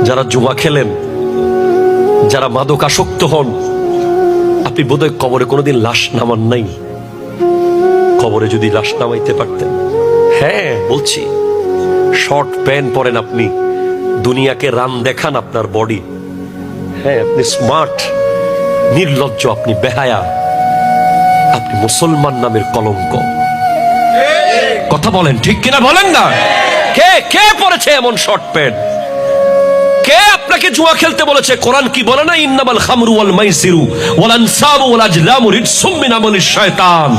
যারা জুয়া খেলেন, যারা মাদকাসক্ত হন, আপনি বোধহয় কবরে কোনোদিন লাশ নামান নাই। কবরে যদি লাশ নামাইতে পারতেন, হ্যাঁ বলছি, শর্ট প্যান্ট পরেন আপনি, দুনিয়াকে রান দেখান আপনার বডি, হ্যাঁ আপনি স্মার্ট, নির্লজ্জ, আপনি বেহায়া, আপনি মুসলমান নামের কলঙ্ক। কথা বলেন ঠিক কিনা বলেন না? কে কে পড়েছে এমন শর্ট প্যান্ট? কে আপনাকে জুয়া খেলতে বলেছে? কোরআন কি বলে না, ইন্নামাল খামরু ওয়াল মাইসিরু ওয়াল আনসাবু ওয়াল আজলামু রিজসুম মিন আমালিশ শয়তান।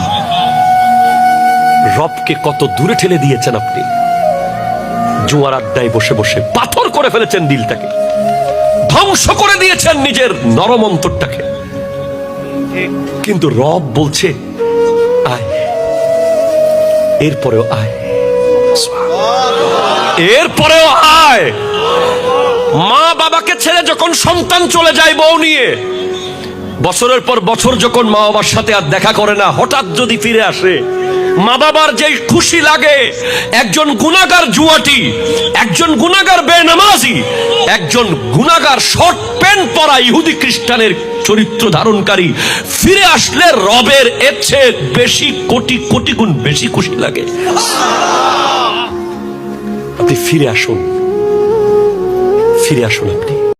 রবকে কত দূরে ঠেলে দিয়েছেন আপনি। জুয়ার আড্ডায় বসে বসে পাথর করে ফেলেছেন দিলটাকে, ধ্বংস করে দিয়েছেন নিজের নরম অন্তরটাকে। কিন্তু রব বলছে আয়, এরপরেও আয়, এরপরেও আয়। মা বাবাকে ছেড়ে যখন সন্তান চলে যায় বউ নিয়ে, বছরের পর বছর যখন মা বাবার সাথে আর দেখা করে না, হঠাৎ যদি ফিরে আসে, মা বাবার যে খুশি লাগে। একজন গুনাহগার জুয়াটি, একজন গুনাহগার বেনামাজি, একজন গুনাহগার শর্ট প্যান্ট পরা ইহুদি খ্রিস্টানের চরিত্র ধারণকারী ফিরে আসলে রবের এর চেয়ে বেশি কোটি কোটি গুণ বেশি খুশি লাগে। আপনি ফিরে আসুন, ফিরে আসুন আপনি।